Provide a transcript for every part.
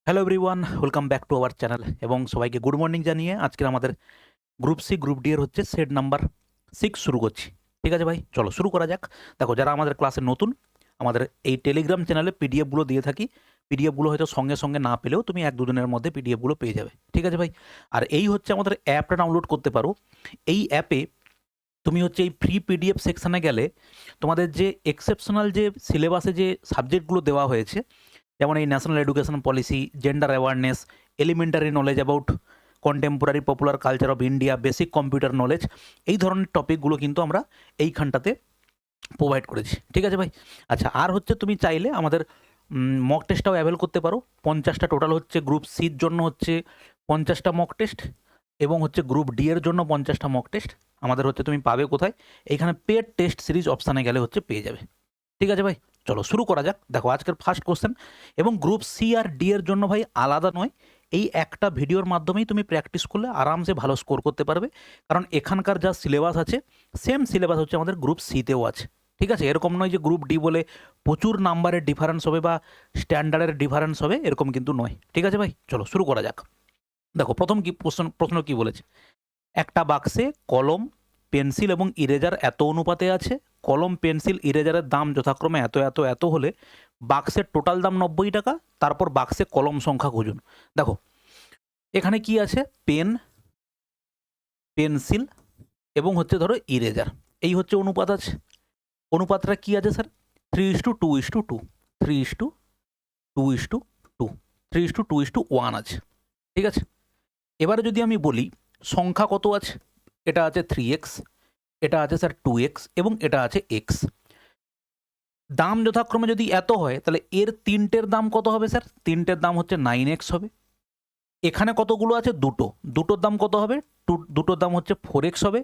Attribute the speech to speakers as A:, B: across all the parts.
A: Hello everyone, welcome back to our channel এবং সবাইকে good morning জানিয়ে আজকের আমাদের গ্রুপ সি গ্রুপ ডি এর হচ্ছে সেট নাম্বার 6 শুরু করছি। ঠিক আছে ভাই, চলো শুরু করা যাক। দেখো, যারা আমাদের ক্লাসে নতুন, আমাদের এই টেলিগ্রাম চ্যানেলে পিডিএফগুলো দিয়ে থাকি। পিডিএফগুলো হয়তো সঙ্গে সঙ্গে না পেলেও তুমি এক দুদিনের মধ্যে পিডিএফগুলো পেয়ে যাবে। ঠিক আছে ভাই। আর এই হচ্ছে আমাদের অ্যাপটা ডাউনলোড করতে পারো। এই অ্যাপে তুমি হচ্ছে এই ফ্রি পিডিএফ সেকশানে গেলে তোমাদের যে এক্সেপশনাল যে সিলেবাসে যে সাবজেক্টগুলো দেওয়া হয়েছে, যেমন এই national education policy, gender awareness, elementary knowledge about contemporary popular culture of India, basic computer knowledge, এই ধরনের টপিকগুলো কিন্তু আমরা এইখানটাতে প্রোভাইড করেছি। ঠিক আছে ভাই। আচ্ছা, আর হচ্ছে তুমি চাইলে আমাদের মক টেস্টটাও অ্যাভেল করতে পারো। 50টা টোটাল হচ্ছে, গ্রুপ সির জন্য হচ্ছে 50টা মক টেস্ট এবং হচ্ছে গ্রুপ ডি এর জন্য 50টা মক টেস্ট আমাদের হচ্ছে তুমি পাবে কোথায়? এইখানে পেড টেস্ট সিরিজ অপশানে গেলে হচ্ছে পেয়ে যাবে। ঠিক আছে ভাই, চলো শুরু করা যাক। দেখো, আজকের ফার্স্ট কোশ্চেন, এবং গ্রুপ সি আর ডি এর জন্য ভাই আলাদা নয়, এই একটা ভিডিওর মাধ্যমেই তুমি প্র্যাকটিস করলে আরামসে ভালো স্কোর করতে পারবে। কারণ এখানকার যা সিলেবাস আছে, সেম সিলেবাস হচ্ছে আমাদের গ্রুপ সিতেও আছে। ঠিক আছে, এরকম নয় যে গ্রুপ ডি বলে প্রচুর নাম্বারের ডিফারেন্স হবে বা স্ট্যান্ডার্ডের ডিফারেন্স হবে, এরকম কিন্তু নয়। ঠিক আছে ভাই, চলো শুরু করা যাক। দেখো, প্রথম কি প্রশ্ন কি বলেছে? একটা বাক্সে কলম, পেন্সিল এবং ইরেজার এত অনুপাতে আছে। কলম, পেন্সিল, ইরেজারের দাম যথাক্রমে এত এত এত হলে বাক্সের টোটাল দাম 90 টাকা। তারপর বাক্সে কলম সংখ্যা খুঁজুন। দেখো, এখানে কি আছে? পেন, পেন্সিল এবং হচ্ছে ধরো ইরেজার, এই হচ্ছে অনুপাত আছে। অনুপাতটা কি আছে স্যার? 3:2:2, 3:2:2, 3:2:1 আছে। ঠিক আছে, এবারে যদি আমি বলি সংখ্যা কত আছে, এটা আছে 3x, এটা আছে স্যার 2x এবং এটা আছে x। দাম যথাক্রমে যদি এত হয়, তাহলে এর তিনটের দাম কত হবে স্যার? তিনটের দাম হচ্ছে 9x হবে। এখানে কতগুলো আছে? দুটো, দুটোর দাম কত হবে? দুটোর দাম হচ্ছে 4x হবে।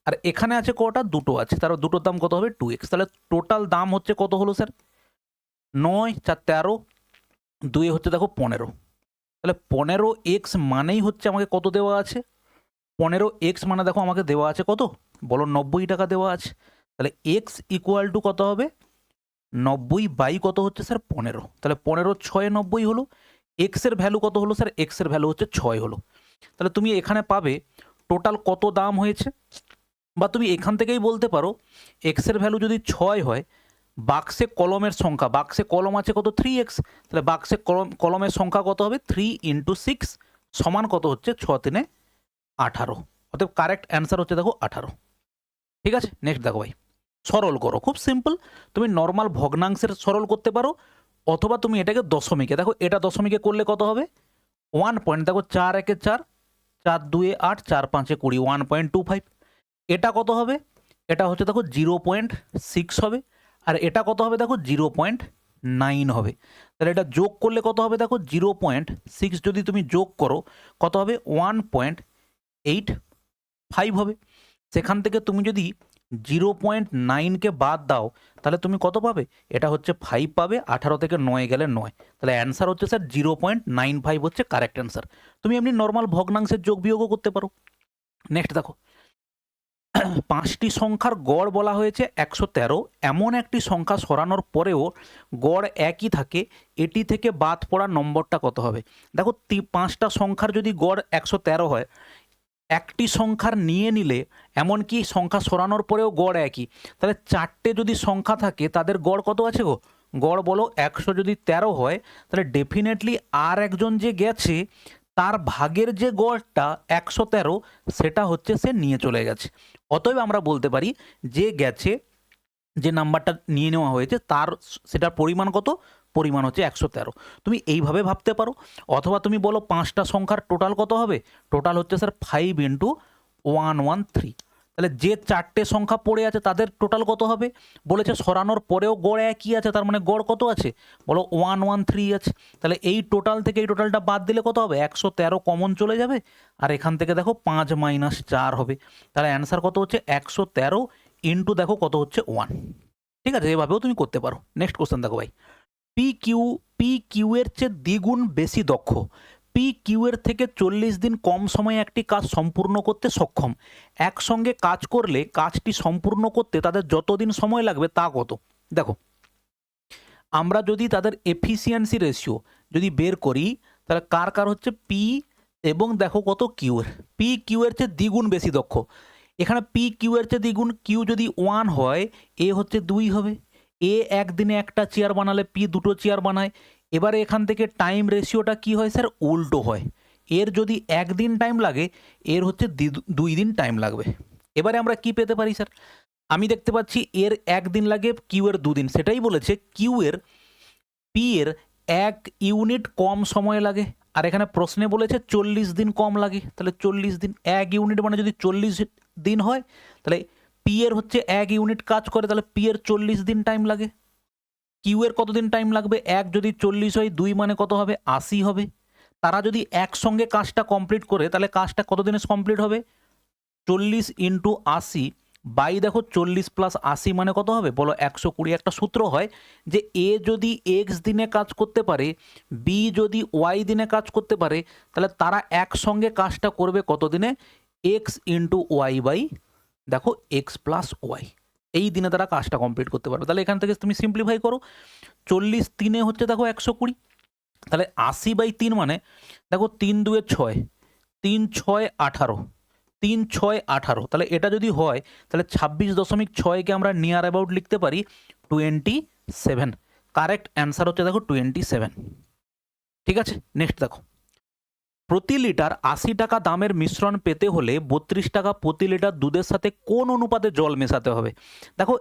A: আর এখানে আছে কটা? দুটো আছে, তার দুটোর দাম কত হবে? 2x। তাহলে টোটাল দাম হচ্ছে কত হলো স্যার? 9, 4, 13, 2 হচ্ছে দেখো 15। তাহলে 15x মানেই হচ্ছে আমাকে কত দেওয়া আছে? 15x মানে দেখো আমাকে দেওয়া আছে কত? বলো, 90 টাকা দেওয়া আছে। তাহলে x ইকুয়াল টু কত হবে? 90 বাই কত হচ্ছে স্যার? 15। তাহলে 15 6 90 হলো। এক্স এর ভ্যালু কত হলো স্যার? এক্স এর ভ্যালু হচ্ছে 6 হলো। তাহলে তুমি এখানে পাবে টোটাল কত দাম হয়েছে, বা তুমি এখান থেকেই বলতে পারো এক্স এর ভ্যালু যদি 6 হয়, বাক্সে কলমের সংখ্যা, বাক্সে কলম আছে কত? 3x। তাহলে বাক্সে কলমের সংখ্যা কত হবে? 3 × 6 সমান কত হচ্ছে? 6×3 = 18। অতএব কারেক্ট অ্যান্সার হচ্ছে দেখো 18। ঠিক আছে, নেক্সট দেখো ভাই, সরল করো। খুব সিম্পল, তুমি নর্মাল ভগ্নাংশের সরল করতে পারো, অথবা তুমি এটাকে দশমিকে, দেখো এটা দশমিকে করলে কত হবে? 1 পয়েন্ট, দেখো 4 1 4, 4 2 8, 4 5 20, 1.25। এটা কত হবে? এটা হচ্ছে দেখো 0.6 হবে। আর এটা কত হবে? দেখো 0.9 হবে। তাহলে এটা যোগ করলে কত হবে? দেখো 0.6 যদি তুমি যোগ করো কত হবে? 1.85 হবে। সেখান থেকে তুমি যদি 0.9কে বাদ দাও, তাহলে তুমি কত পাবে? এটা হচ্ছে 5 পাবে। 18 থেকে 9 গেলে 9। তাহলে অ্যান্সার হচ্ছে স্যার 0.95 হচ্ছে কারেক্ট অ্যান্সার। তুমি এমনি নর্মাল ভগ্নাংশের যোগ বিয়োগও করতে পারো। নেক্সট দেখো, 5টি সংখ্যার গড় বলা হয়েছে 113। এমন একটি সংখ্যা সরানোর পরেও গড় একই থাকে, এটি থেকে বাদ পড়া নম্বরটা কত হবে? দেখো, 5টা সংখ্যার যদি গড় 113 হয়, একটি সংখ্যার নিয়ে নিলে, এমনকি সংখ্যা সরানোর পরেও গড় একই, তাহলে 4টে যদি সংখ্যা থাকে তাদের গড় কত আছে গো? গড় বলো 100 যদি 13 হয়, তাহলে ডেফিনেটলি আর একজন যে গেছে তার ভাগের যে গড়টা 113, সেটা হচ্ছে সে নিয়ে চলে গেছে। অতএব আমরা বলতে পারি যে গেছে, যে নাম্বারটা নিয়ে নেওয়া হয়েছে তার সেটার পরিমাণ কত? পরিমাণ হচ্ছে 113। তুমি এইভাবে ভাবতে পারো, অথবা তুমি বলো 5টা সংখ্যার টোটাল কত হবে? টোটাল হচ্ছে স্যার 5 × 113। তাহলে যে 4টে সংখ্যা পড়ে আছে তাদের টোটাল কত হবে? বলেছে সরানোর পরেও গড় একই আছে, তার মানে গড় কত আছে? বলো 113 আছে। তাহলে এই টোটাল থেকে এই টোটালটা বাদ দিলে কত হবে? 113 কমন চলে যাবে, আর এখান থেকে দেখো 5 - 4 হবে। তাহলে অ্যান্সার কত হচ্ছে? 113 ইন্টু দেখো কত হচ্ছে? 1। ঠিক আছে, এভাবেও তুমি করতে পারো। নেক্সট কোশ্চেন দেখো ভাই, পি কিউ এর চেয়ে দ্বিগুণ বেশি দক্ষ। পি কিউ এর থেকে 40 দিন কম সময়ে একটি কাজ সম্পূর্ণ করতে সক্ষম। একসঙ্গে কাজ করলে কাজটি সম্পূর্ণ করতে তাদের যত দিন সময় লাগবে তা কত? দেখো, আমরা যদি তাদের এফিসিয়েন্সি রেশিও যদি বের করি, তাহলে কার কার হচ্ছে পি এবং দেখো কত কিউ এর, পি কিউ এর চেয়ে দ্বিগুণ বেশি দক্ষ। এখানে পি কিউ এর চেয়ে দ্বিগুণ, কিউ যদি 1 হয় এ হচ্ছে 2 হবে। এ একদিনে একটা চেয়ার বানালে পি দুটো চেয়ার বানায়। এবারে এখান থেকে টাইম রেশিওটা কি হয় স্যার, উল্টো হয়। এর যদি একদিন টাইম লাগে এর হচ্ছে 2 দিন টাইম লাগবে। এবারে আমরা কি পেতে পারি স্যার, আমি দেখতে পাচ্ছি এর একদিন লাগে, কিউ এর 2 দিন, সেটাই বলেছে কিউ এর পি এর 1 ইউনিট কম সময় লাগে। আর এখানে প্রশ্নে বলেছে 40 দিন কম লাগে, তাহলে 40 দিন, 1 ইউনিট মানে যদি 40 দিন হয় তাহলে পি এর হচ্ছে 1 ইউনিট কাজ করে, তাহলে পি এর 40 দিন টাইম লাগে। কিউ এর কতদিন টাইম লাগবে, 1 যদি 40 হয় 2 মানে কত হবে, 80 হবে। তারা যদি একসঙ্গে কাজটা কমপ্লিট করে তাহলে কাজটা কত দিনে কমপ্লিট হবে, 40 ইন্টু 80 বাই দেখো 40 প্লাস 80 মানে কত হবে বলো, 120। একটা সূত্র হয় যে এ যদি এক্স দিনে কাজ করতে পারে, বি যদি ওয়াই দিনে কাজ করতে পারে, তাহলে তারা একসঙ্গে কাজটা করবে কত দিনে, এক্স ইন্টু ওয়াই বাই দেখো এক্স প্লাস ওয়াই, এই দিনে তারা কাজটা কমপ্লিট করতে পারবে। তাহলে এখান থেকে তুমি সিম্পলিফাই করো, 40 দিনে হচ্ছে দেখো 120, তাহলে 80 বাই 3 মানে দেখো 3 2 6, 3 6 18, 3 6 18, তাহলে এটা যদি হয় তাহলে 26.6কে আমরা নিয়ার অ্যাবাউট লিখতে পারি 27। কারেক্ট অ্যান্সার হচ্ছে দেখো 27। ঠিক আছে, নেক্সট দেখো, প্রতি লিটার 80 টাকা দামের মিশ্রণ পেতে হলে 32 টাকা প্রতি লিটার দুধের সাথে কোন অনুপাতে জল মেশাতে হবে। দেখো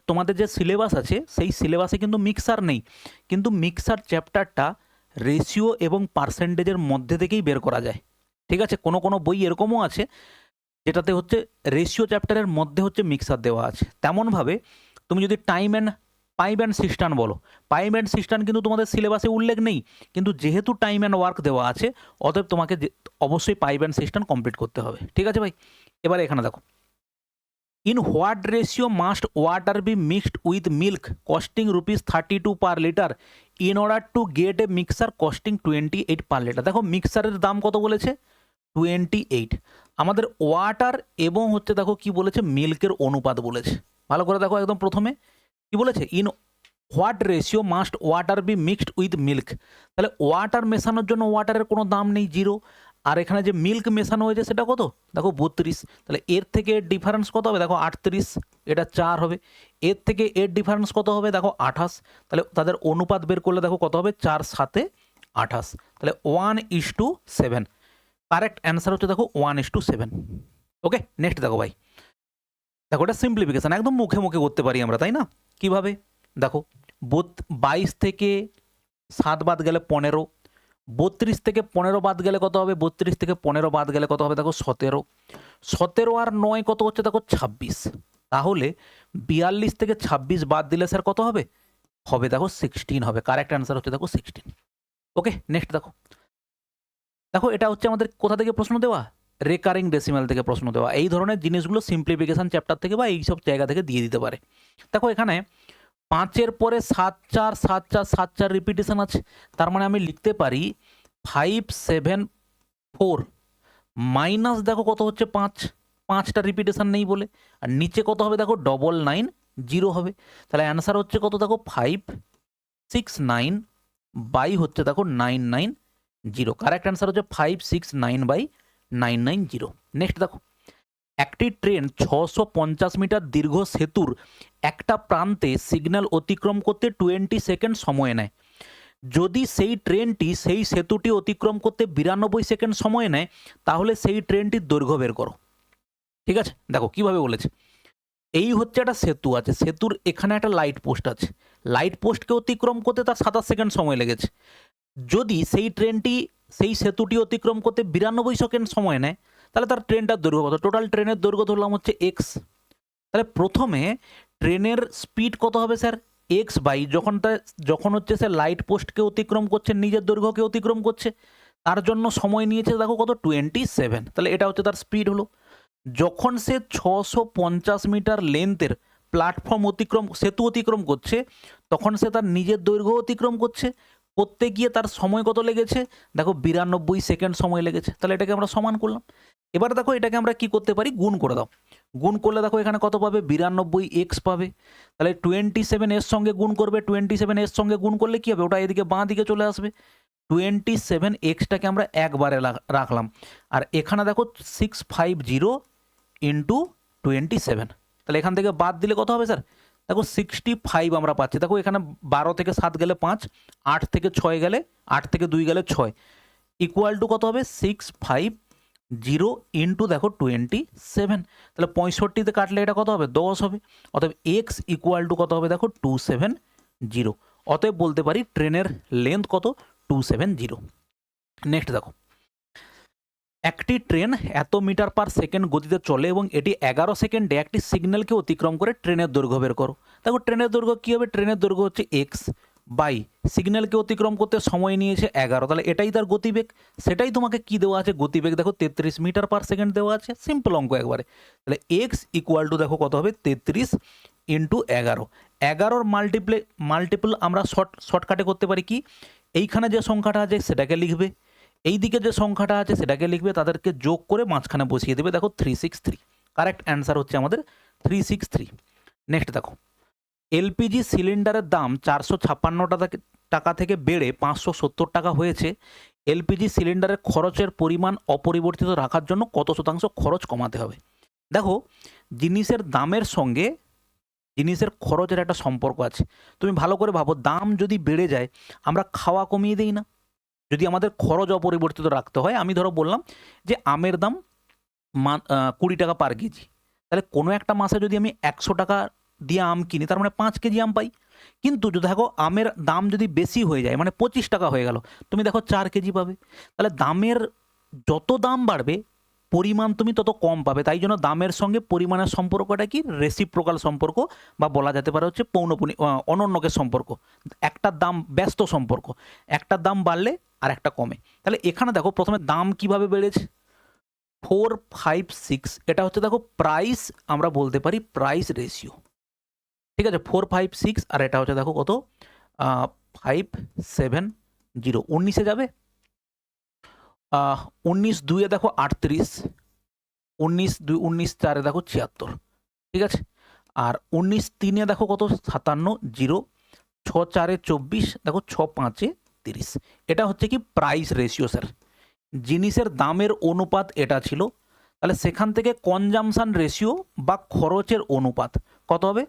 A: তোমাদের যে সিলেবাস আছে সেই সিলেবাসে কিন্তু মিক্সার নেই, কিন্তু মিক্সার চ্যাপ্টারটা রেশিও এবং পার্সেন্টেজের মধ্যে থেকেই বের করা যায়। ঠিক আছে, কোনো কোনো বই এরকমও আছে যেটাতে হচ্ছে রেশিও চ্যাপ্টারের মধ্যে হচ্ছে মিক্সার দেওয়া আছে। তেমনভাবে তুমি যদি টাইম অ্যান্ড পাইপ অ্যান্ড সিস্টান বলো, পাইপ অ্যান্ড সিস্টান কিন্তু তোমাদের সিলেবাসে উল্লেখ নেই, কিন্তু যেহেতু টাইম অ্যান্ড ওয়ার্ক দেওয়া আছে অতএব তোমাকে অবশ্যই পাইপ অ্যান্ড সিস্টান কমপ্লিট করতে হবে। ঠিক আছে ভাই, এবারে এখানে দেখো, in what ratio must water be mixed with milk costing ₹32 per litre in order to get a mixture costing 28 per litre. দেখো মিক্সারের দাম কত বলেছে, 28। আমাদের ওয়াটার এবং হচ্ছে দেখো কি বলেছে, মিল্কের অনুপাত বলেছে। ভালো করে দেখো, একদম প্রথমে কি বলেছে, in what ratio must water be mixed with milk. তাহলে ওয়াটার মেশানোর জন্য ওয়াটারের কোনো দাম নেই, 0। আর এখানে যে মিল্ক মেশানো হয়েছে সেটা কত, দেখো 32। তাহলে এর থেকে এর ডিফারেন্স কত হবে, দেখো 38, এটা 4 হবে। এর থেকে এর ডিফারেন্স কত হবে, দেখো 28। তাহলে তাদের অনুপাত বের করলে দেখো কত হবে, 4 7 28, তাহলে 1:7। কারেক্ট অ্যান্সার হচ্ছে দেখো 1:7। ওকে, নেক্সট দেখো ভাই, দেখো এটা সিম্পলিফিকেশান, একদম মুখে মুখে করতে পারি আমরা, তাই না? কিভাবে দেখো, 22 থেকে 7 বাদ গেলে 15, 32 থেকে 15 বাদ গেলে কত হবে, 32 থেকে 15 বাদ গেলে কত হবে, দেখো 17, 17 আর 9 কত হচ্ছে, দেখো 26। তাহলে 42 থেকে 26 বাদ দিলে স্যার কত হবে, হবে দেখো 16 হবে। কারেক্ট অ্যান্সার হচ্ছে দেখো 16। ওকে, নেক্সট দেখো, দেখো এটা হচ্ছে আমাদের কোথা থেকে প্রশ্ন দেওয়া, রেকারিং ডেসিমাল থেকে প্রশ্ন দেওয়া। এই ধরনের জিনিসগুলো সিম্পলিফিকেশান চ্যাপ্টার থেকে বা এইসব জায়গা থেকে দিয়ে দিতে পারে। দেখো এখানে 5-এর পরে 7 4 7 4 7 4 রিপিটেশন আছে, তার মানে আমি লিখতে পারি 5 7 4 মাইনাস দেখো কত হচ্ছে 5, 5টা রিপিটেশন নেই বলে, আর নিচে কত হবে দেখো 990 হবে। তাহলে অ্যান্সার হচ্ছে কত দেখো 569 বাই হচ্ছে দেখো 990। কারেক্ট অ্যান্সার হচ্ছে 569/990। নেক্সট দেখো, একটি ট্রেন 650 মিটার দীর্ঘ সেতুর একটা প্রান্তে সিগন্যাল অতিক্রম করতে 20 সেকেন্ড সময় নেয়। যদি সেই ট্রেনটি সেই সেতুটি অতিক্রম করতে 92 সেকেন্ড সময় নেয় তাহলে সেই ট্রেনটির দৈর্ঘ্য বের করো। ঠিক আছে, দেখো কিভাবে বলেছে, এই হচ্ছে একটা সেতু আছে, সেতুর এখানে একটা লাইট পোস্ট আছে, লাইট পোস্টকে অতিক্রম করতে তার 27 সেকেন্ড সময় লেগেছে। যদি সেই ট্রেনটি সেই সেতুটি অতিক্রম করতে 92 সেকেন্ড সময় নেয় তাহলে তার ট্রেনটার দৈর্ঘ্য কত, টোটাল ট্রেনের দৈর্ঘ্য ধরলাম হচ্ছে এক্স। তাহলে প্রথমে ট্রেনের স্পিড কত হবে স্যার, এক্স বাই যখন হচ্ছে সে লাইট পোস্টকে অতিক্রম করছে, নিজের দৈর্ঘ্যকে অতিক্রম করছে, তার জন্য সময় নিয়েছে দেখো কত 27। তাহলে এটা হচ্ছে তার স্পিড হলো। যখন সে 650 মিটার লেন্থের প্ল্যাটফর্ম সেতু অতিক্রম করছে তখন সে তার নিজের দৈর্ঘ্য অতিক্রম করতে গিয়ে তার সময় কত লেগেছে, দেখো 92 সেকেন্ড সময় লেগেছে। তাহলে এটাকে আমরা সমান করলাম। এবার দেখো এটাকে আমরা কি করতে পারি, গুণ করে দাও। গুণ করলে দেখো এখানে কত পাবে, 92x পাবে। তাহলে 27 এর সঙ্গে গুণ করবে, 27 এর সঙ্গে গুণ করলে কি হবে, ওটা এদিকে বাঁ দিকে চলে আসবে। 27x-টাকে আমরা একবারে রাখলাম, আর এখানে দেখো 650 ইন্টু 27, তাহলে এখান থেকে বাদ দিলে কত হবে স্যার? দেখো 65 আমরা পাচ্ছি। দেখো এখানে 12 থেকে 7 গেলে 5, 8 থেকে 6 গেলে, 8 থেকে 2 গেলে 6, ইকুয়াল টু কত হবে? 650 ইন্টু দেখো 27, তাহলে 65-তে কাটলে এটা কত হবে? 10 হবে। অতএব এক্স ইকুয়াল টু কত হবে? দেখো 270। অতএব বলতে পারি ট্রেনের লেন্থ কত? 270। নেক্সট দেখো, একটি ট্রেন এত মিটার পার সেকেন্ড গতিতে চলে এবং এটি 11 সেকেন্ডে একটি সিগন্যালকে অতিক্রম করে ট্রেনের দৈর্ঘ্য বের করো। দেখো ট্রেনের দৈর্ঘ্য কী হবে? ট্রেনের দৈর্ঘ্য হচ্ছে এক্স বাই সিগন্যালকে অতিক্রম করতে সময় নিয়েছে 11, তাহলে এটাই তার গতিবেগ। সেটাই তোমাকে কি দেওয়া আছে? গতিবেগ দেখো 33 মিটার পার সেকেন্ড দেওয়া আছে। সিম্পল অঙ্ক একবারে। তাহলে এক্স ইকুয়াল টু দেখো কত হবে? 33 ইন্টু 11। 11-র মাল্টিপল আমরা শর্টকাটে করতে পারি কি? এইখানে যে সংখ্যাটা আছে সেটাকে লিখবে, এই দিকে যে সংখ্যাটা আছে সেটাকে লিখবে, তাদেরকে যোগ করে মাঝখানে বসিয়ে দেবে। দেখো 363, কারেক্ট অ্যান্সার হচ্ছে আমাদের 363। নেক্সট দেখো, এলপিজি সিলিন্ডারের দাম 456 টাকা থেকে বেড়ে 570 টাকা হয়েছে। এলপিজি সিলিন্ডারের খরচের পরিমাণ অপরিবর্তিত রাখার জন্য কত শতাংশ খরচ কমাতে হবে? দেখো জিনিসের দামের সঙ্গে জিনিসের খরচের একটা সম্পর্ক আছে। তুমি ভালো করে ভাবো, দাম যদি বেড়ে যায় আমরা খাওয়া কমিয়ে দিই না? যদি আমাদের খরচ অপরিবর্তিত রাখতে হয়, আমি ধরো বললাম যে আমের দাম 20 টাকা পার কেজি, তাহলে কোনো একটা মাসে যদি আমি 100 টাকা দিয়ে আম কিনি, তার মানে 5 কেজি আম পাই। কিন্তু যদি দেখো আমের দাম যদি বেশি হয়ে যায়, মানে 25 টাকা হয়ে গেল, তুমি দেখো 4 কেজি পাবে। তাহলে দামের যত দাম বাড়বে পরিমাণ তুমি তত কম পাবে। তাই জন্য দামের সঙ্গে পরিমাণের সম্পর্কটা কি? রেসিপ্রোকাল সম্পর্ক, বা বলা যেতে পারে হচ্ছে অনন্যকের সম্পর্ক। একটার দাম ব্যস্ত সম্পর্ক, একটার দাম বাড়লে আর একটা কমে। তাহলে এখানে দেখো প্রথমে দাম কিভাবে বেড়েছে? 456, এটা হচ্ছে দেখো প্রাইস, আমরা বলতে পারি প্রাইস রেশিও। ঠিক আছে, 456, আর এটা হচ্ছে দেখো কত? 570। 19-এ যাবে, 19-2-এ দেখো 38, 19-2 19-4-এ দেখো 76। ঠিক আছে, আর 19-3-এ দেখো কত? 57, 6-4-এ 24, দেখো 6-5-এ 30। এটা হচ্ছে কি? Price ratio sir. জিনিসের দামের অনুপাত এটা ছিল, তাহলে সেখান থেকে কনজামশান রেশিও বা খরচের অনুপাত কত হবে?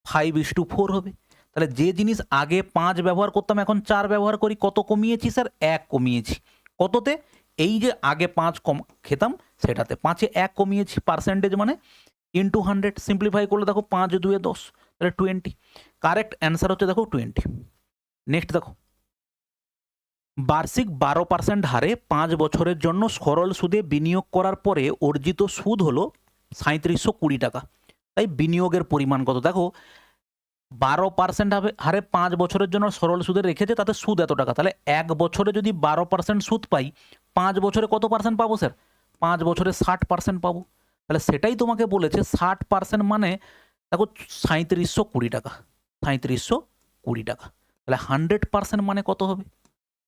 A: 5:4 হবে। তাহলে যে জিনিস আগে 5 ব্যবহার করতাম এখন 4 ব্যবহার করি, কত কমিয়েছি স্যার? 1 কমিয়েছি। কততে? এই যে আগে 5 কম খেতাম সেটাতে 5-এ 1 কমিয়েছি, পার্সেন্টেজ মানে ইন্টু 100। সিম্পলিফাই করলে দেখো 5-2-এ 10, তাহলে 20। কারেক্ট অ্যান্সার হচ্ছে দেখো 20। নেক্সট দেখো, বার্ষিক 12% হারে 5 বছরের জন্য সরল সুদে বিনিয়োগ করার পরে অর্জিত সুদ হলো 3720 টাকা। তাই বিনিয়োগের পরিমাণ কত? দেখো 12% হারে 5 বছরের জন্য সরল সুদে রেখেছে, তাতে সুদ এত টাকা। তাহলে 1 বছরে যদি 12% সুদ পাই, 5 বছরে কত পার্সেন্ট পাবো স্যার? 5 বছরে 60% পাবো। তাহলে সেটাই তোমাকে বলেছে 60% মানে দেখো 3720 টাকা, 3720 টাকা। তাহলে 100% মানে কত হবে?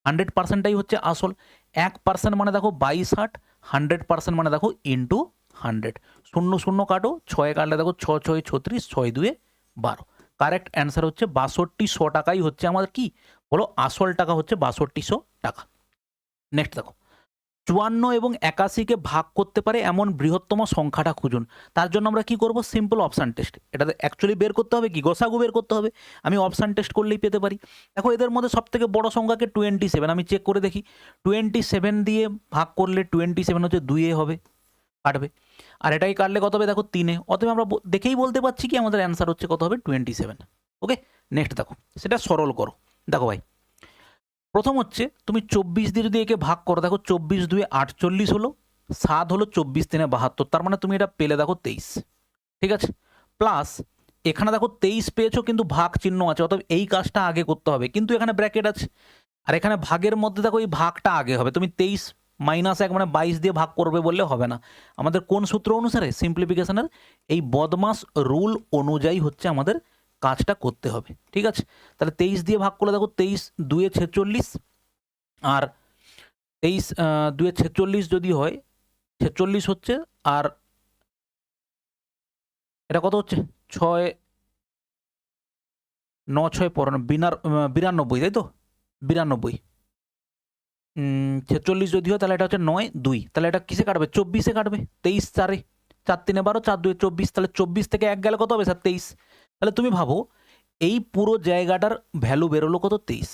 A: 100%টাই হচ্ছে আসল। 1% মানে দেখো 2260, 100% মানে দেখো ইন্টু 100। 0 0 কাটো, 6 কাটলে দেখো 6 6 36, 6 2 12। কারেক্ট অ্যান্সার হচ্ছে 6200 টাকাই হচ্ছে আমাদের কি বলো? আসল টাকা হচ্ছে 6200 টাকা। নেক্সট দেখো, 54 এবং 81-কে ভাগ করতে পারে এমন বৃহত্তম সংখ্যাটা খুঁজুন। তার জন্য আমরা কি করব? Simple option test. এটাতে অ্যাকচুয়ালি বের করতে হবে কি? গসাগু বের করতে হবে। আমি অপশান টেস্ট করলেই পেতে পারি। দেখো এদের মধ্যে সবথেকে বড় সংখ্যাকে 27, আমি চেক করে দেখি। 27 দিয়ে ভাগ করলে 27 হচ্ছে 2-এ হবে, কাটবে। আর এটাই কাটলে কত হবে? দেখো 3-এ। অতএব আমরা দেখেই বলতে পারছি কি আমাদের অ্যান্সার হচ্ছে কত হবে? 27। ওকে, নেক্সট দেখো, সেটা সরল করো। দেখো ভাই, প্রথম হচ্ছে তুমি 24 দিয়ে যদি একে ভাগ করো, দেখো 24-2 48 হলো, 7 হলো 24-3 72, তার মানে তুমি এটা পেলে দেখো 23। ঠিক আছে, প্লাস এখানে দেখো 23 পেয়েছো কিন্তু ভাগ চিহ্ন আছে, অতএব এই কাজটা আগে করতে হবে, কিন্তু এখানে ব্র্যাকেট আছে। আর এখানে ভাগের মধ্যে দেখো এই ভাগটা আগে হবে। তুমি 23 - 1 মানে 22 দিয়ে ভাগ করবে বললে হবে না। আমাদের কোন সূত্র অনুসারে? সিম্পলিফিকেশনের এই বদমাস রুল অনুযায়ী হচ্ছে আমাদের কাজটা করতে হবে। ঠিক আছে, তাহলে 23 দিয়ে ভাগ করলে দেখো 23-2 46, আর 23-2 46 যদি হয় 46 হচ্ছে, আর এটা কত হচ্ছে? 6 9 6 92, তাই তো? 92। 46 যদি হয় তাহলে এটা হচ্ছে 9 2, তাহলে এটা কিসে কাটবে? 24-এ কাটবে। 23 4-এ, 4 3-এ 12, 4 2-এ 24, তাহলে 24 থেকে 1 গেলে কত হবে স্যার? 23। তাহলে তুমি ভাবো এই পুরো জায়গাটার ভ্যালু বেরোলো কত? 23।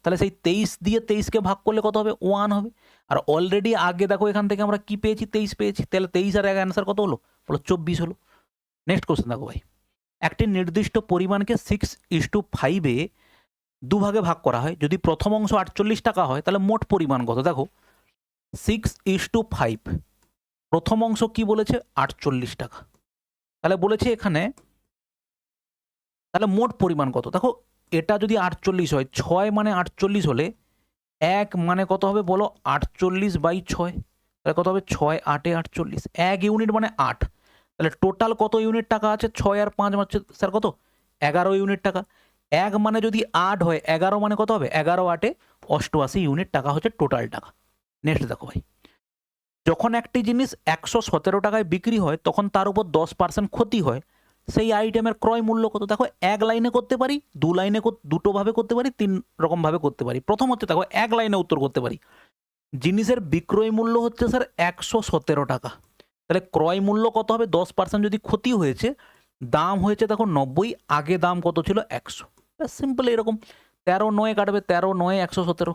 A: তাহলে সেই 23 দিয়ে 23কে ভাগ করলে কত হবে? 1 হবে। আর অলরেডি আগে দেখো এখান থেকে আমরা কি পেয়েছি? 23 পেয়েছি। তাহলে 23 আর 1 অ্যান্সার কত হলো? বলো 24 হলো। নেক্সট কোশ্চেন দেখো ভাই, একটি নির্দিষ্ট পরিমাণকে 6:5-এ দুভাগে ভাগ করা হয়। যদি প্রথম অংশ 48 টাকা হয় তাহলে মোট পরিমাণ কত? দেখো 6:5, প্রথম অংশ কি বলেছে? 48 টাকা। তাহলে বলেছে এখানে তাহলে মোট পরিমাণ কত? দেখো এটা যদি 48 হয়, 6 মানে 48 হলে 1 মানে কত হবে বলো? 48/6। তাহলে কত হবে? 6 8-এ 48, 1 ইউনিট মানে 8। তাহলে টোটাল কত ইউনিট টাকা আছে? 6 আর 5 হচ্ছে স্যার কত? 11 ইউনিট টাকা। 1 মানে যদি 8 হয়, 11 মানে কত হবে? 11 8-এ 88 ইউনিট টাকা হচ্ছে টোটাল টাকা। নেক্সট দেখো ভাই, যখন একটি জিনিস 117 টাকায় বিক্রি হয় তখন তার উপর 10% ক্ষতি হয়, সেই আইটেমের ক্রয় মূল্য কত? দেখো এক লাইনে করতে পারি, দু লাইনে, দুটো ভাবে করতে পারি, 3 রকম ভাবে করতে পারি। প্রথম হচ্ছে দেখো এক লাইনে উত্তর করতে পারি। জিনিসের বিক্রয় মূল্য হচ্ছে স্যার 117 টাকা, তাহলে ক্রয় মূল্য কত হবে? 10% যদি ক্ষতি হয়েছে, দাম হয়েছে দেখো 90, আগে দাম কত ছিল? 100। সিম্পল এরকম 13 9 কাটবে, 13 9 117,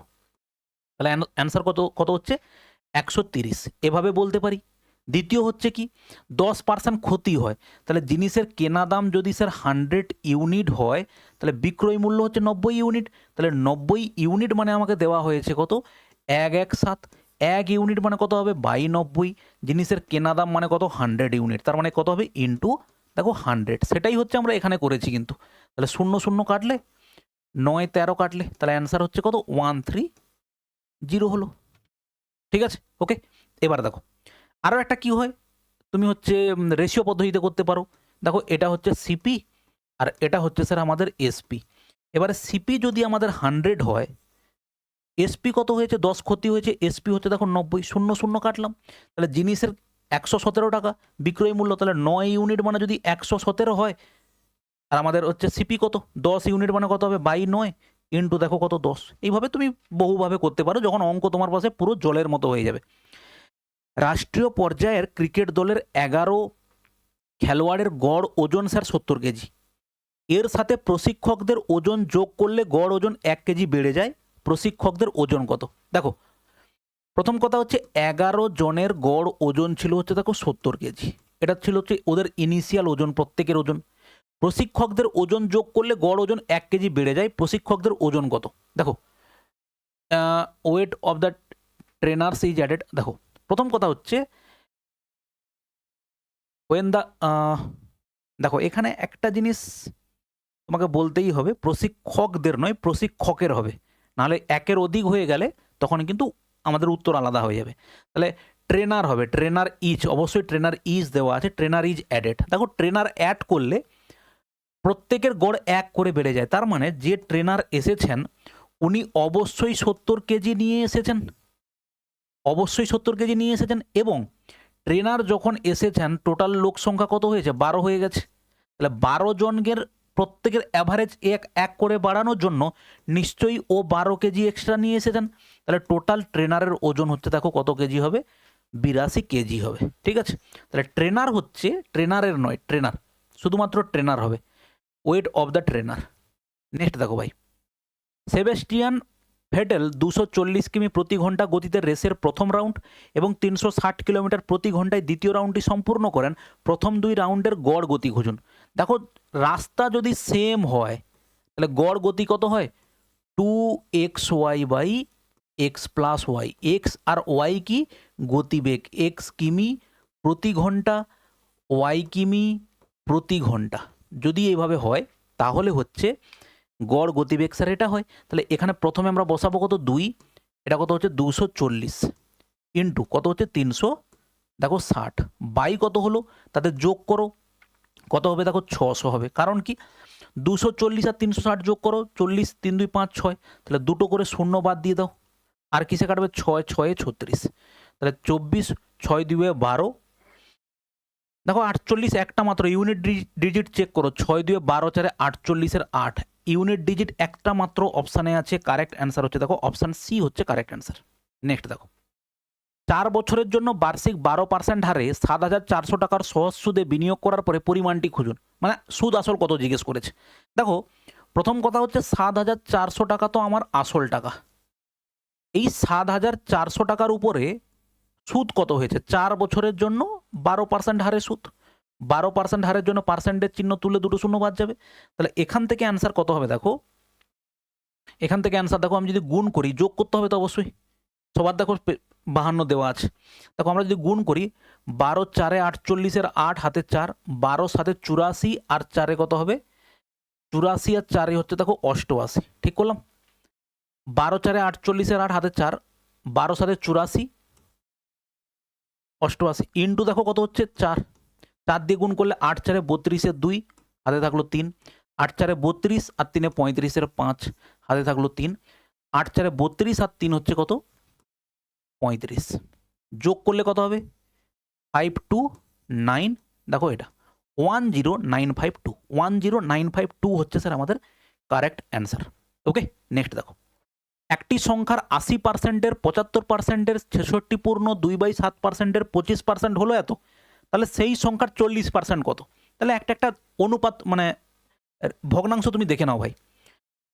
A: তাহলে অ্যান্সার কত কত হচ্ছে? 130। এভাবে বলতে পারি। দ্বিতীয় হচ্ছে কি, 10% ক্ষতি হয়, তাহলে জিনিসের কেনা দাম যদি স্যার 100 ইউনিট হয় তাহলে বিক্রয় মূল্য হচ্ছে 90 ইউনিট। তাহলে 90 ইউনিট মানে আমাকে দেওয়া হয়েছে কত? 117। 1 ইউনিট মানে কত হবে? 90। জিনিসের কেনা দাম মানে কত? 100 ইউনিট, তার মানে কত হবে? ইন্টু দেখো 100। সেটাই হচ্ছে আমরা এখানে করেছি কিন্তু। তাহলে 0 0 কাটলে, 9 13 কাটলে, তাহলে অ্যান্সার হচ্ছে কত? 130 হলো। ঠিক আছে, ওকে। এবার দেখো আরও একটা কি হয়, তুমি হচ্ছে রেশিও পদ্ধতিতে করতে পারো। দেখো এটা হচ্ছে সিপি আর এটা হচ্ছে স্যার আমাদের এসপি। এবারে সিপি যদি আমাদের 100 হয়, এসপি কত হয়েছে? 10 ক্ষতি হয়েছে, এসপি হচ্ছে দেখো 90। 0 0 কাটলাম, তাহলে জিনিসের 117 টাকা বিক্রয় মূল্য, তাহলে 9 ইউনিট মানে যদি 117 হয়, আর আমাদের হচ্ছে সিপি কত? 10 ইউনিট মানে কত হবে? 9 ইন্টু দেখো কত? 10। এইভাবে তুমি বহুভাবে করতে পারো যখন অঙ্ক তোমার পাশে পুরো জলের মতো হয়ে যাবে। রাষ্ট্রীয় পর্যায়ের ক্রিকেট দলের 11 খেলোয়াড়ের গড় ওজন স্যার 70 কেজি। এর সাথে প্রশিক্ষকদের ওজন যোগ করলে গড় ওজন 1 কেজি বেড়ে যায়। প্রশিক্ষকদের ওজন কত? দেখো প্রথম কথা হচ্ছে 11 জনের গড় ওজন ছিল হচ্ছে দেখো 70 কেজি। এটা ছিল হচ্ছে ওদের ইনিশিয়াল ওজন, প্রত্যেকের ওজন। প্রশিক্ষকদের ওজন যোগ করলে গড় ওজন 1 কেজি বেড়ে যায়। প্রশিক্ষকদের ওজন কত? দেখো weight of the trainers is added. দেখো প্রথম কথা হচ্ছে ওয়েন দ্য, দেখো এখানে একটা জিনিস তোমাকে বলতেই হবে, প্রশিক্ষকদের নয় প্রশিক্ষকের হবে, নাহলে একের অধিক হয়ে গেলে তখন কিন্তু আমাদের উত্তর আলাদা হয়ে যাবে। তাহলে ট্রেনার হবে, ট্রেনার ইজ, অবশ্যই ট্রেনার ইজ দেওয়া আছে, ট্রেনার ইজ অ্যাডেড। দেখো ট্রেনার অ্যাড করলে প্রত্যেকের গড় 1 করে বেড়ে যায়, তার মানে যে ট্রেনার এসেছেন উনি অবশ্যই 70 কেজি নিয়ে এসেছেন, অবশ্যই 70 কেজি নিয়ে এসেছেন। এবং ট্রেনার যখন এসেছেন টোটাল লোক সংখ্যা কত হয়েছে? 12 হয়ে গেছে। তাহলে 12 জনের প্রত্যেকের অ্যাভারেজ 1 করে বাড়ানোর জন্য নিশ্চয়ই ও 12 কেজি এক্সট্রা নিয়ে এসেছেন। তাহলে টোটাল ট্রেনারের ওজন হচ্ছে দেখো কত কেজি হবে? 82 কেজি হবে। ঠিক আছে, তাহলে ট্রেনার হচ্ছে, ট্রেনারের নয়, ট্রেনার, শুধুমাত্র ট্রেনার হবে, weight of the trainer. Next দেখো ভাই, সেবাস্টিয়ান ভেটেল 240 কিমি প্রতি ঘন্টা গতিতে রেসের প্রথম রাউন্ড এবং 360 কিলোমিটার প্রতি ঘন্টায় দ্বিতীয় রাউন্ডটি সম্পূর্ণ করেন। প্রথম 2 রাউন্ডের গড় গতি খুঁজুন। দেখো রাস্তা যদি সেম হয় তাহলে গড় গতি কত হয়? 2xy/x+y। এক্স আর ওয়াই কি? গতিবেগ। এক্স কিমি প্রতি ঘন্টা, ওয়াই কিমি প্রতি ঘন্টা। যদি এইভাবে হয় তাহলে হচ্ছে গড় গতিবেগ স্যার এটা হয়। তাহলে এখানে প্রথমে আমরা বসাবো কত? 2, এটা কত হচ্ছে? 240 ইন্টু কত হচ্ছে? 300 দেখো 60 বাই কত হলো? তাদের যোগ করো, কত হবে? দেখো 600 হবে। কারণ কি? 240 আর 360 যোগ করো, 40 3 2 5 6, তাহলে দুটো করে শূন্য বাদ দিয়ে দাও, আর কিসে কাটবে? 6 6 36, তাহলে 24 6 2 12, দেখো 48 একটা মাত্র ইউনিট ডিজিট চেক করো, 6 2 12 4 48-এর 8 ইউনিট ডিজিট একটা মাত্র অপশানে আছে। কারেক্ট অ্যান্সার হচ্ছে দেখো অপশান সি হচ্ছে কারেক্ট অ্যান্সার। নেক্সট দেখো, 4 বছরের জন্য বার্ষিক 12% হারে 7,400 টাকার সহজ সুদে বিনিয়োগ করার পরে পরিমাণটি খুঁজুন। মানে সুদ আসল কত জিজ্ঞেস করেছে। দেখো, প্রথম কথা হচ্ছে 7,400 টাকা তো আমার আসল টাকা। এই 7,400 টাকার উপরে সুদ কত হয়েছে? 4 বছরের জন্য 12% হারে সুদ। 12% হারের জন্য পার্সেন্টেজ চিহ্ন তুলে দুটো শূন্য বাদ যাবে। তাহলে এখান থেকে অ্যান্সার কত হবে দেখো, এখান থেকে অ্যান্সার দেখো, আমি যদি গুণ করি, যোগ করতে হবে তো অবশ্যই, সবার দেখো 52 দেওয়া আছে। দেখো আমরা যদি গুণ করি, 12 4 48 8 হাতে 4, 12 7 84 আর 4 কত হবে? 84 আর 4 হচ্ছে দেখো 88। ঠিক করলাম? 12 4 48 8 হাতে 4, 12 7 84 88 ইন্টু দেখো কত হচ্ছে 4, 4 দিয়ে গুণ করলে 8 4 32 2 হাতে থাকলো 3, 8 4 32 আর 3 35 5 হাতে থাকলো 3, 8 4 32 আর 3 হচ্ছে কত? 35। যোগ করলে কত হবে? 52 দেখো এটা 10952, 10952 হচ্ছে স্যার আমাদের কারেক্ট অ্যান্সার। ওকে, নেক্সট দেখো, একটি সংখ্যার 80%-এর 75%-এর 66 পূর্ণ 2/7%-এর 25% হলো এত, তাহলে সেই সংখ্যার 40% কত? তাহলে একটা একটা অনুপাত মানে ভগ্নাংশ তুমি দেখে নাও ভাই।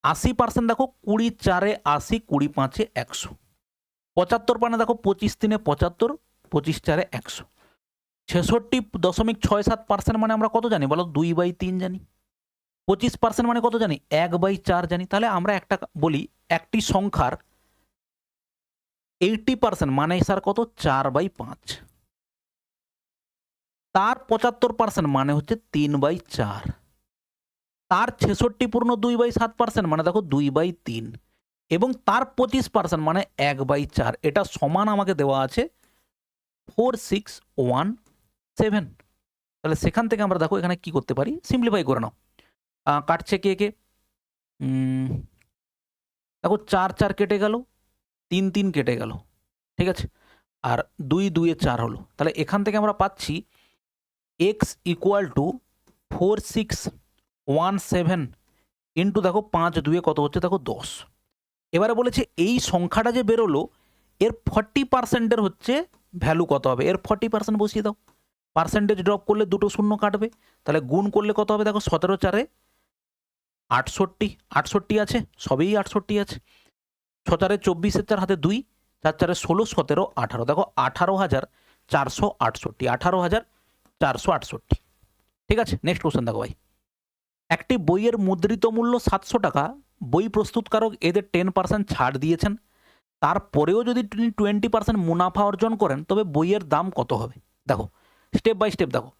A: 80% দেখো 20 4 80, 20 5 100। 75 মানে দেখো 25 3 75, 25 4 100। 66.67% মানে আমরা কত জানি বলো? 2/3 জানি। 25% মানে কত জানি? 1/4 জানি। তাহলে আমরা একটা বলি, একটি সংখ্যার 80% মানে স্যার কত? 4/5। তার 75% মানে হচ্ছে 3/4। তার 66 পূর্ণ 2/7% মানে দেখো 2/3 এবং তার 25% মানে 1/4। এটা সমান আমাকে দেওয়া আছে 4617। তাহলে সেখান থেকে আমরা দেখো এখানে কি করতে পারি, সিম্পলিফাই করে নাও। কাটছে কে কে? দেখো 4 4 কেটে গেল, 3 3 কেটে গেল, ঠিক আছে, আর 2 2 4 হলো। তাহলে এখান থেকে আমরা পাচ্ছি x ইকুয়াল টু 4617 ইন্টু দেখো 5 2 কত হচ্ছে দেখো 10। এবারে বলেছে এই সংখ্যাটা যে বেরোলো এর 40%-এর হচ্ছে ভ্যালু কত হবে? এর 40% বসিয়ে দাও। পার্সেন্টেজ ড্রপ করলে দুটো শূন্য কাটবে, তাহলে গুণ করলে কত হবে দেখো? 17 4 68, 68 আছে, সবই 68 আছে। 6 4 24 4 হাতে 2, 4 4 16 17 18, দেখো 18,468, 18,468। ঠিক আছে, নেক্সট কোশ্চেন দেখো ভাই, একটি বইয়ের মুদ্রিত মূল্য 700 টাকা, বই প্রস্তুতকারক এদের 10% ছাড় দিয়েছেন, তারপরেও যদি তিনি 20% মুনাফা অর্জন করেন তবে বইয়ের দাম কত হবে? দেখো স্টেপ বাই স্টেপ দেখো,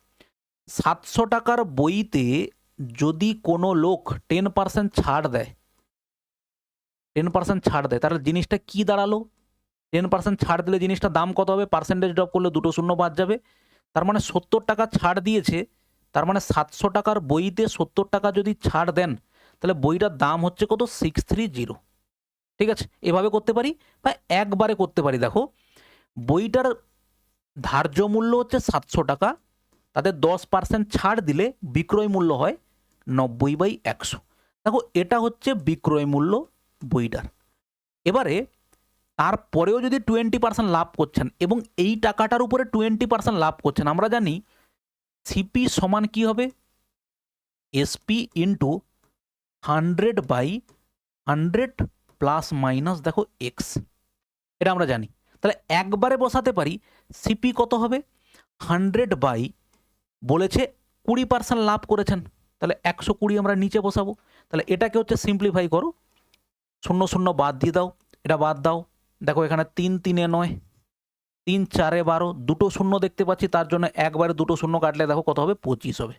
A: 700 টাকার বইতে যদি কোনো লোক 10% ছাড় দেয়, 10% ছাড় দেয়, তাহলে জিনিসটা কি দাঁড়ালো? 10% ছাড় দিলে জিনিসটার দাম কত হবে? পার্সেন্টেজ ড্রপ করলে দুটো শূন্য বাদ যাবে, তার মানে 70 টাকা ছাড় দিয়েছে, তার মানে 700 টাকার বইতে 70 টাকা যদি ছাড় দেন তাহলে বইটার দাম হচ্ছে কত? 630। ঠিক আছে, এভাবে করতে পারি বা একবারে করতে পারি। দেখো বইটার ধার্য মূল্য হচ্ছে 700 টাকা, তাদের 10% ছাড় দিলে বিক্রয় মূল্য হয় 90/100। দেখো এটা হচ্ছে বিক্রয় মূল্য বইটার। এবারে তারপরেও যদি 20% লাভ করছেন এবং এই টাকাটার উপরে 20% লাভ করছেন, আমরা জানি সিপি সমান কি হবে? এসপি ইন্টু 100/100 প্লাস মাইনাস দেখো এক্স, এটা আমরা জানি। তাহলে একবারে বসাতে পারি সিপি কত হবে? 100 বলেছে 20% লাভ করেছেন, তাহলে 120 আমরা নিচে বসাবো। তাহলে এটাকে হচ্ছে সিম্পলিফাই করো, 0 0 বাদ দিয়ে দাও, এটা বাদ দাও, দেখো এখানে 3 3 9, 3 4 12, দুটো শূন্য দেখতে পাচ্ছি, তার জন্য একবারে দুটো শূন্য কাটলে দেখো কত হবে? 25 হবে।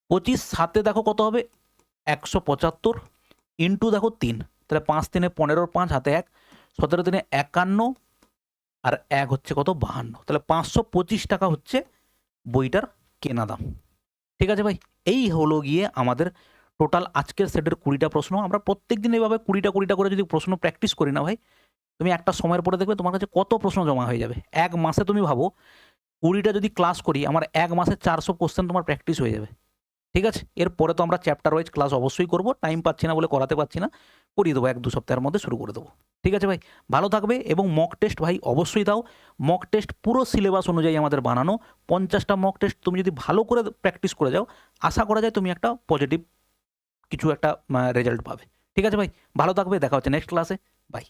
A: 25 সাথে দেখো কত হবে? 175 ইন্টু দেখো 3, তাহলে 5 3 15, 5 হাতে 1, 17 3 51 আর 1 হচ্ছে কত? 52। তাহলে 525 টাকা হচ্ছে বইটার কেনা দাম। ঠিক আছে ভাই, এই হলো গিয়ে আমাদের টোটাল আজকের সেটের 20টা প্রশ্ন। আমরা প্রত্যেক দিন এইভাবে 20টা করে যদি প্রশ্ন প্র্যাকটিস করি না ভাই, তুমি একটা সময়ের পরে দেখবে তোমার কাছে কত প্রশ্ন জমা হয়ে যাবে। এক মাসে তুমি ভাবো 20টা যদি ক্লাস করি, আমার এক মাসে 400 কোশ্চেন তোমার প্র্যাকটিস হয়ে যাবে। ঠিক আছে, এরপরে তো আমরা চ্যাপ্টার ওয়াইজ ক্লাস অবশ্যই করবো, টাইম পাচ্ছি না বলে করাতে পারছি না, করিয়ে দেবো, 1-2 সপ্তাহের মধ্যে শুরু করে দেবো। ঠিক আছে ভাই, ভালো থাকবে। এবং মক টেস্ট ভাই অবশ্যই দাও। মক টেস্ট পুরো সিলেবাস অনুযায়ী আমাদের বানানো, 50টা মক টেস্ট তুমি যদি ভালো করে প্র্যাকটিস করে যাও, আশা করা যায় তুমি একটা পজিটিভ কিছু একটা রেজাল্ট পাবে। ঠিক আছে ভাই, ভালো থাকবে, দেখা হচ্ছে নেক্সট ক্লাসে, বাই।